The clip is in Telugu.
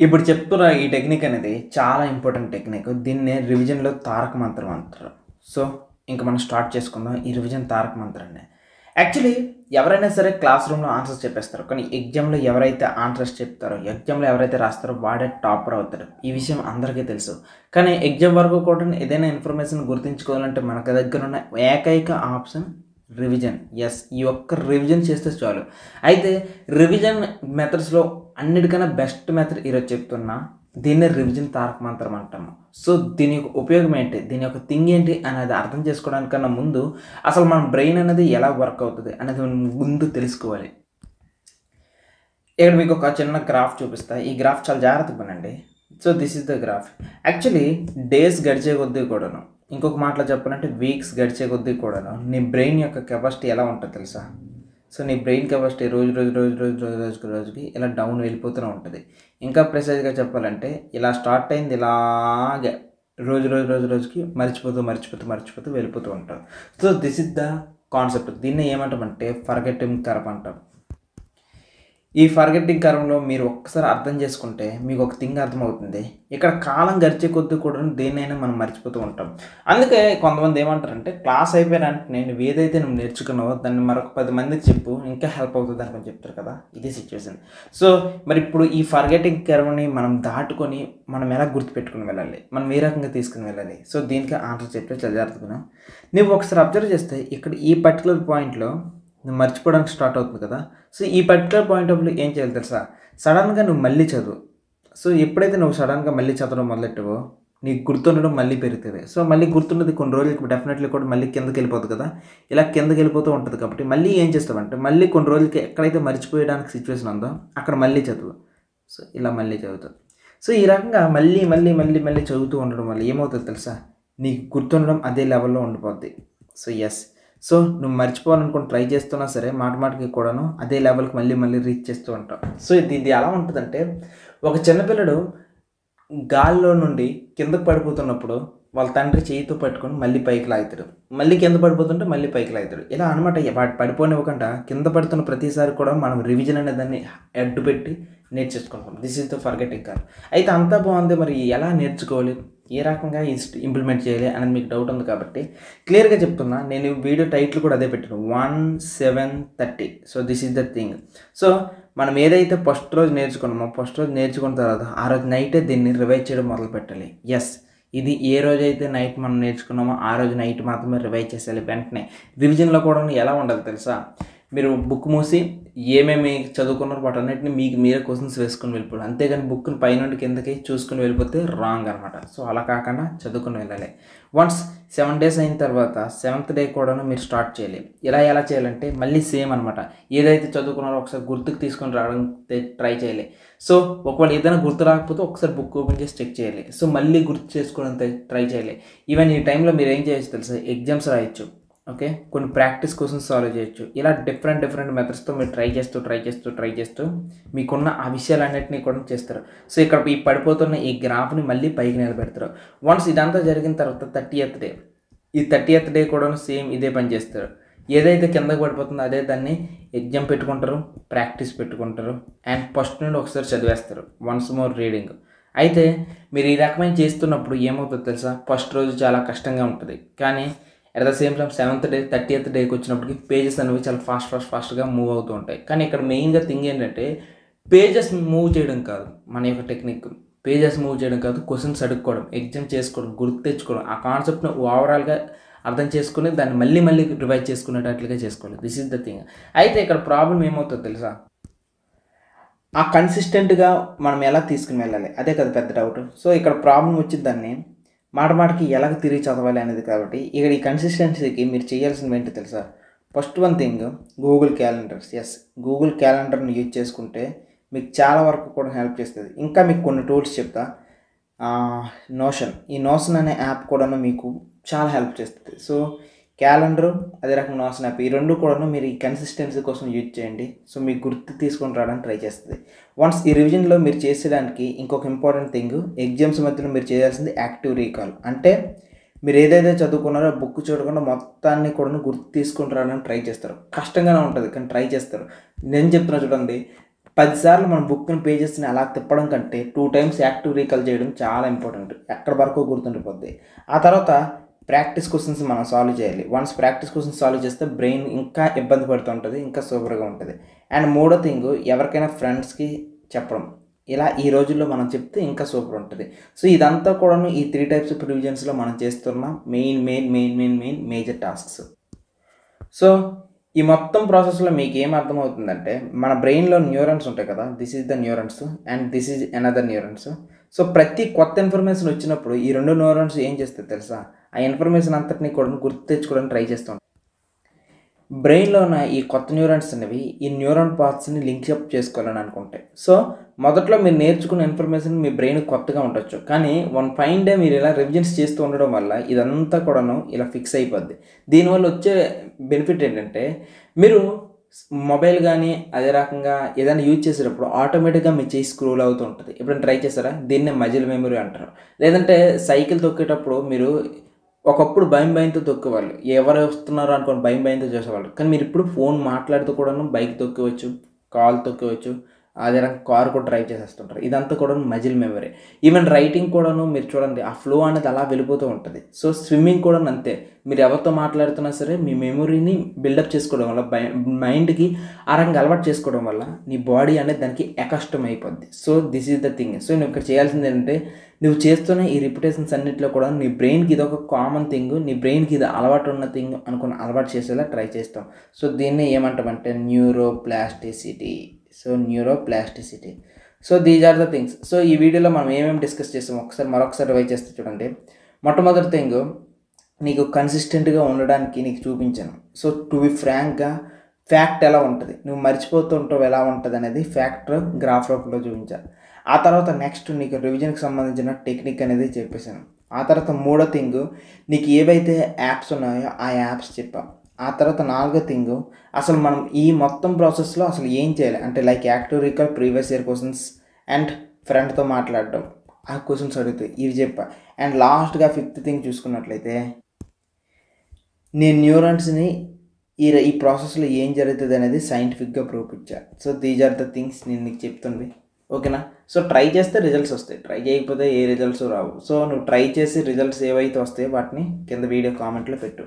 ఇప్పుడు చెప్తున్న ఈ టెక్నిక్ అనేది చాలా ఇంపార్టెంట్ టెక్నిక్. దీన్నే రివిజన్‌లో తారక మంత్రం అంటారు. సో, ఇంక మనం స్టార్ట్ చేసుకుందాం ఈ రివిజన్ తారక మంత్రాన్ని. యాక్చువల్లీ ఎవరైనా సరే క్లాస్ రూమ్‌లో ఆన్సర్స్ చెప్పేస్తారు. కానీ ఎగ్జామ్‌లో ఎవరైతే ఆన్సర్స్ చెప్తారో, ఎగ్జామ్‌లో ఎవరైతే రాస్తారో వాడే టాపర్ అవుతాడు. ఈ విషయం అందరికీ తెలుసు. కానీ ఎగ్జామ్ వరకు కూడా ఏదైనా ఇన్ఫర్మేషన్ గుర్తుంచుకోవాలంటే మనకు దగ్గర ఉన్న ఏకైక ఆప్షన్ రివిజన్. యెస్, ఈ ఒక్క రివిజన్ చేస్తే చాలు. అయితే రివిజన్ మెథడ్స్‌లో అన్నిటికన్నా బెస్ట్ మెథడ్ ఈరోజు చెప్తున్నా. దీన్నే రివిజన్ తారక మంత్రం అంటాము. సో, దీని యొక్క ఉపయోగం ఏంటి? దీని యొక్క థింగ్ ఏంటి అనేది అర్థం చేసుకోవడానికన్నా ముందు అసలు మన బ్రెయిన్ అనేది ఎలా వర్క్ అవుతది అనేది ముందు తెలుసుకోవాలి. ఇక్కడ మీకు ఒక చిన్న గ్రాఫ్ చూపిస్తా. ఈ గ్రాఫ్ చాలా జాగ్రత్తగా వినండి. So, this is the graph. Actually days గడిచే కొద్దీ కూడాను, ఇంకొక మాటలో చెప్పాలంటే వీక్స్ గడిచే కొద్దీ కూడాను నీ బ్రెయిన్ యొక్క కెపాసిటీ ఎలా ఉంటుందో తెలుసా? సో, నీ బ్రెయిన్ కెపాసిటీ రోజుకి ఇలా డౌన్ వెళ్ళిపోతూనే ఉంటుంది. ఇంకా ప్రిసైజ్‌గా చెప్పాలంటే ఇలా స్టార్ట్ అయింది ఇలాగే రోజుకి మర్చిపోతూ వెళ్ళిపోతూ ఉంటాం. So, this is the concept. దీన్ని ఏమంటామంటే ఫర్గెటింగ్ కర్వ్ అంటాం. ఈ ఫర్గెటింగ్ కర్వ్‌లో మీరు ఒక్కసారి అర్థం చేసుకుంటే మీకు ఒక థింగ్ అర్థమవుతుంది. ఇక్కడ కాలం గడిచే కొద్దీ కూడా దేన్నైనా మనం మర్చిపోతూ ఉంటాం. అందుకే కొంతమంది ఏమంటారంటే క్లాస్ అయిపోయిన వెంటనే నువ్వు ఏదైతే నేర్చుకున్నావో దాన్ని మరొక 10 మందికి చెప్పు, ఇంకా హెల్ప్ అవుతుంది అనుకొని చెప్తారు కదా! ఇదే సిట్యుయేషన్. సో, మరి ఇప్పుడు ఈ ఫర్గెటింగ్ కర్వ్‌ని మనం దాటుకొని మనం ఎలా గుర్తుపెట్టుకొని వెళ్ళాలి? మనం ఏ రకంగా తీసుకొని వెళ్ళాలి? సో, దీనికి ఆన్సర్ చెప్తే చాలా జాగ్రత్తగా నువ్వు ఒకసారి అబ్జర్వ్ చేస్తే ఇక్కడ ఈ పర్టిక్యులర్ పాయింట్‌లో నువ్వు మర్చిపోవడానికి స్టార్ట్ అవుతుంది కదా! సో, ఈ పర్టిక్యులర్ పాయింట్ ఆఫ్ వ్యూలో ఏం చేయాలి తెలుసా? సడన్‌గా నువ్వు మళ్ళీ చదువు. సో, ఎప్పుడైతే నువ్వు సడన్‌గా మళ్ళీ చదవడం మొదలెట్టావో నీకు గుర్తుండడం మళ్ళీ పెరుగుతది. సో, మళ్ళీ గుర్తున్నది కొన్ని రోజులకి డెఫినెట్‌లీ కూడా మళ్ళీ కిందకెళ్ళిపోతుంది కదా! ఇలా కిందకెళ్ళిపోతూ ఉంటుంది కాబట్టి మళ్ళీ ఏం చేస్తావంటే మళ్ళీ కొన్ని రోజులకి ఎక్కడైతే మర్చిపోయడానికి సిట్యుయేషన్ ఉందో అక్కడ మళ్ళీ చదువు. సో, ఇలా మళ్ళీ చదువుతావు. సో, ఈ రకంగా మళ్ళీ చదువుతూ ఉండడం వల్ల ఏమవుతుందో తెలుసా? నీకు గుర్తుండడం అదే లెవెల్‌లో ఉండిపోద్ది. So, yes. సో, నువ్వు మర్చిపోవాలనుకుని ట్రై చేస్తున్నా సరే మాటికి కూడాను అదే లెవెల్‌కి మళ్ళీ రీచ్ చేస్తూ ఉంటావు. సో, ఇది ఎలా ఉంటదంటే ఒక చిన్న పిల్లడు గాల్లో నుండి కిందకి పడిపోతున్నప్పుడు వాళ్ళ తండ్రి చేయితో పట్టుకొని మళ్ళీ పైకి లాగుతాడు. మళ్ళీ కింద పడిపోతుంటే మళ్ళీ పైకి లాగుతాడు. ఇలా అనమాట. వాడు పడిపోనివ్వకుండా కింద పడుతున్న ప్రతిసారి కూడా మనం రివిజన్ అనే దాన్ని అడ్డు పెట్టి నేర్చేసుకుంటాం. This is the forgetting curve. అయితే అంతా బాగుంది, మరి ఎలా నేర్చుకోవాలి? ఏ రకంగా ఇంప్లిమెంట్ చేయాలి అనేది మీకు డౌట్ ఉంది కాబట్టి క్లియర్గా చెప్తున్నా. నేను వీడియో టైటిల్ కూడా అదే పెట్టాను, 1/7/30. So, this is the thing. So, మనం ఏదైతే ఫస్ట్ రోజు నేర్చుకున్నామో ఫస్ట్ రోజు నేర్చుకున్న తర్వాత ఆ రోజు నైటే దీన్ని రివైజ్ చేయడం మొదలు పెట్టాలి. ఎస్, ఇది ఏ రోజైతే నైట్ మనం నేర్చుకున్నామో ఆ రోజు నైట్ మాత్రమే రివైజ్ చేసేయాలి వెంటనే. రివిజన్లో కూడా ఎలా ఉండాలి తెలుసా? మీరు బుక్ మూసి ఏమేమి చదువుకున్నారో వాటన్నిటిని మీకు మీరే క్వశ్చన్స్ వేసుకుని వెళ్ళిపోవాలి. అంతేగాని బుక్ని పైనుండి కిందకి చూసుకుని వెళ్ళిపోతే రాంగ్ అనమాట. సో, అలా కాకుండా చదువుకుని వెళ్ళాలి. వన్స్ 7 days అయిన తర్వాత 7th day కూడాను మీరు స్టార్ట్ చేయాలి. ఎలా చేయాలంటే మళ్ళీ సేమ్ అనమాట. ఏదైతే చదువుకున్నారో ఒకసారి గుర్తుకు తీసుకొని రావడం ట్రై చేయాలి. సో, ఒకవేళ ఏదైనా గుర్తు రాకపోతే ఒకసారి బుక్ ఓపెన్ చేసి చెక్ చేయాలి. సో, మళ్ళీ గుర్తు చేసుకోవడానికి ట్రై చేయాలి. ఈవెన్ ఈ టైంలో మీరు ఏం చేయొచ్చు తెలుసా? ఎగ్జామ్స్ రాయొచ్చు. ఓకే, కొన్ని ప్రాక్టీస్ క్వశ్చన్స్ సాల్వ్ చేయొచ్చు. ఇలా డిఫరెంట్ మెథడ్స్తో మీరు ట్రై చేస్తూ మీకున్న ఆ విషయాలన్నింటినీ కూడా చేస్తారు. సో, ఇక్కడ ఈ పడిపోతున్న ఈ గ్రాఫ్ని మళ్ళీ పైకి నిలబెడతారు. వన్స్ ఇదంతా జరిగిన తర్వాత 30th day, ఈ 30th day కూడా సేమ్ ఇదే పని చేస్తారు. ఏదైతే కిందకు పడిపోతుందో అదే దాన్ని ఎగ్జామ్ పెట్టుకుంటారు, ప్రాక్టీస్ పెట్టుకుంటారు, అండ్ ఫస్ట్ నుండి ఒకసారి చదివేస్తారు. Once more reading. అయితే మీరు ఈ రకమైన చేస్తున్నప్పుడు ఏమవుతుందో తెలుసా? ఫస్ట్ రోజు చాలా కష్టంగా ఉంటుంది. కానీ at the same time 7th day 30th dayకి వచ్చినప్పటికి పేజెస్ అనేవి చాలా ఫాస్ట్గా మూవ్ అవుతూ ఉంటాయి. కానీ ఇక్కడ మెయిన్గా థింగ్ ఏంటంటే పేజెస్ మూవ్ చేయడం కాదు మన యొక్క టెక్నిక్. పేజెస్ మూవ్ చేయడం కాదు, క్వశ్చన్స్ అడుక్కోవడం, ఎగ్జామ్ చేసుకోవడం, గుర్తు తెచ్చుకోవడం, ఆ కాన్సెప్ట్ని ఓవరాల్గా అర్థం చేసుకుని దాన్ని మళ్ళీ రివైజ్ చేసుకునేటట్లుగా చేసుకోవాలి. This is the thing. అయితే ఇక్కడ ప్రాబ్లం ఏమవుతుందో తెలుసా? ఆ కన్సిస్టెంట్గా మనం ఎలా తీసుకుని వెళ్ళాలి అదే కదా పెద్ద డౌట్. సో, ఇక్కడ ప్రాబ్లం వచ్చింది దాన్ని మాటకి ఎలాగ తిరిగి చదవాలి అనేది. కాబట్టి ఇక్కడ ఈ కన్సిస్టెన్సీకి మీరు చేయాల్సినవి ఏంటో తెలుసా? First one thing, Google calendars. Yes, Google క్యాలెండర్ని యూజ్ చేసుకుంటే మీకు చాలా వరకు కూడా హెల్ప్ చేస్తుంది. ఇంకా మీకు కొన్ని టూల్స్ చెప్తా. నోషన్, ఈ నోషన్ అనే యాప్ కూడాను మీకు చాలా హెల్ప్ చేస్తుంది. సో, క్యాలెండరు అదే రకంగా నోషన్ యాప్, ఈ రెండు కూడాను మీరు ఈ కన్సిస్టెన్సీ కోసం యూజ్ చేయండి. సో, మీకు గుర్తు తీసుకొని రావడానికి ట్రై చేస్తుంది. వన్స్ ఈ రివిజన్లో మీరు చేసేదానికి ఇంకొక ఇంపార్టెంట్ థింగ్, ఎగ్జామ్స్ మధ్యలో మీరు చేయాల్సింది యాక్టివ్ రీకాల్. అంటే మీరు ఏదైతే చదువుకున్నారో బుక్ చూడకుండా మొత్తాన్ని కూడా గుర్తు తీసుకొని రావడానికి ట్రై చేస్తారు. కష్టంగానే ఉంటుంది కానీ ట్రై చేస్తారు. నేను చెప్తున్నా చూడండి, 10 సార్లు మన బుక్ని పేజెస్ని అలా తిప్పడం కంటే 2 టైమ్స్ యాక్టివ్ రీకాల్ చేయడం చాలా ఇంపార్టెంట్. ఎక్కడ వరకు గుర్తుండిపోద్ది. ఆ తర్వాత ప్రాక్టీస్ క్వశ్చన్స్ మనం సాల్వ్ చేయాలి. వన్స్ ప్రాక్టీస్ క్వశ్చన్స్ సాల్వ్ చేస్తే బ్రెయిన్ ఇంకా ఇబ్బంది పడుతూ ఉంటుంది, ఇంకా సూపర్గా ఉంటుంది. అండ్ మూడో థింగ్, ఎవరికైనా ఫ్రెండ్స్కి చెప్పడం. ఇలా ఈ రోజుల్లో మనం చెప్తే ఇంకా సూపర్ ఉంటుంది. సో ఇదంతా కూడాను ఈ 3 టైప్స్ ఆఫ్ రివిజన్స్లో మనం చేస్తున్న మేజర్ టాస్క్స్. సో ఈ మొత్తం ప్రాసెస్లో మీకు ఏం అర్థమవుతుందంటే, మన బ్రెయిన్లో న్యూరాన్స్ ఉంటాయి కదా, this is the neurons and this is another neurons. So ప్రతి కొత్త ఇన్ఫర్మేషన్ వచ్చినప్పుడు ఈ 2 న్యూరాన్స్ ఏం చేస్తాయి తెలుసా, ఆ ఇన్ఫర్మేషన్ అంతటినీ కూడా గుర్తు తెచ్చుకోవడానికి ట్రై చేస్తూ ఉంటాయి. బ్రెయిన్లో ఉన్న ఈ కొత్త న్యూరాన్స్ అనేవి ఈ న్యూరాన్ పాత్స్ని లింక్అప్ చేసుకోవాలని అనుకుంటాయి. సో మొదట్లో మీరు నేర్చుకున్న ఇన్ఫర్మేషన్ మీ బ్రెయిన్ కొత్తగా ఉండొచ్చు, కానీ వన్ ఫైన్ డే మీరు ఇలా రివిజన్స్ చేస్తూ ఉండడం వల్ల ఇదంతా కూడాను ఇలా ఫిక్స్ అయిపోద్ది. దీనివల్ల వచ్చే బెనిఫిట్ ఏంటంటే, మీరు మొబైల్ కానీ అదే రకంగా ఏదైనా యూజ్ చేసేటప్పుడు ఆటోమేటిక్గా మీ చేయి స్క్రోల్ అవుతూ ఉంటుంది. ఎప్పుడైనా ట్రై చేస్తారా? దీన్నే మజిల్ మెమరీ అంటారు. లేదంటే సైకిల్ తొక్కేటప్పుడు మీరు ఒకప్పుడు భయంతో తొక్కేవాళ్ళు, ఎవరు వస్తున్నారో అనుకోని భయంతో చేసేవాళ్ళు. కానీ మీరు ఇప్పుడు ఫోన్ మాట్లాడుతూ కూడాను బైక్ తొక్కవచ్చు, కాల్ తొక్కవచ్చు, అదే రకంగా కార్ కూడా డ్రైవ్ చేసేస్తుంటారు. ఇదంతా కూడా మజిల్ మెమరీ. ఈవెన్ రైటింగ్ కూడాను మీరు చూడండి, ఆ ఫ్లో అనేది అలా వెళ్ళిపోతూ ఉంటుంది. సో స్విమ్మింగ్ కూడా అంతే. మీరు ఎవరితో మాట్లాడుతున్నా సరే మీ మెమరీని బిల్డప్ చేసుకోవడం వల్ల, మైండ్కి ఆ రకంగా అలవాటు చేసుకోవడం వల్ల నీ బాడీ అనేది దానికి అకస్టమ్ అయిపోద్ది. So this is the thing. So నువ్వు ఇక్కడ చేయాల్సింది ఏంటంటే, నువ్వు చేస్తున్న ఈ రిపిటేషన్స్ అన్నింటిలో కూడా నీ బ్రెయిన్కి ఇది ఒక కామన్ థింగ్, నీ బ్రెయిన్కి ఇది అలవాటు ఉన్న థింగ్ అనుకుని అలవాటు చేసేలా ట్రై చేస్తాం. సో దీన్ని ఏమంటామంటే neuroplasticity. So these are the things. So ఈ వీడియోలో మనం ఏమేమి డిస్కస్ చేస్తాం మరొకసారి రివైజ్ చేస్తే చూడండి. మొట్టమొదటి థింగ్, నీకు కన్సిస్టెంట్గా ఉండడానికి నీకు చూపించాను. సో టు బి ఫ్రాంక్గా ఫ్యాక్ట్ ఎలా ఉంటుంది, నువ్వు మర్చిపోతూ ఉంటావు ఎలా ఉంటుంది అనేది ఫ్యాక్ట్ గ్రాఫ్ రూపంలో చూపించాను. ఆ తర్వాత నెక్స్ట్ నీకు రివిజన్కి సంబంధించిన టెక్నిక్ అనేది చెప్పేశాను. ఆ తర్వాత మూడో థింగ్, నీకు ఏవైతే యాప్స్ ఉన్నాయో ఆ యాప్స్ చెప్పాం. ఆ తర్వాత నాలుగో థింగ్, అసలు మనం ఈ మొత్తం ప్రాసెస్లో అసలు ఏం చేయాలి అంటే, like active recall, previous year questions and ఫ్రెండ్తో మాట్లాడడం, ఆ క్వశ్చన్స్ అడుగుతాయి, ఇవి చెప్పా. అండ్ లాస్ట్గా ఫిఫ్త్ థింగ్ చూసుకున్నట్లయితే, నేను న్యూరాన్స్ని ఈ ప్రాసెస్లో ఏం జరుగుతుంది అనేది సైంటిఫిక్గా ప్రూఫ్ ఇచ్చా. So these are the things నేను నీకు చెప్తుంది. ఓకేనా? సో ట్రై చేస్తే రిజల్ట్స్ వస్తాయి, ట్రై చేయకపోతే ఏ రిజల్ట్స్ రావు. సో నువ్వు ట్రై చేసి రిజల్ట్స్ ఏవైతే వస్తాయో వాటిని కింద వీడియో కామెంట్లో పెట్టు.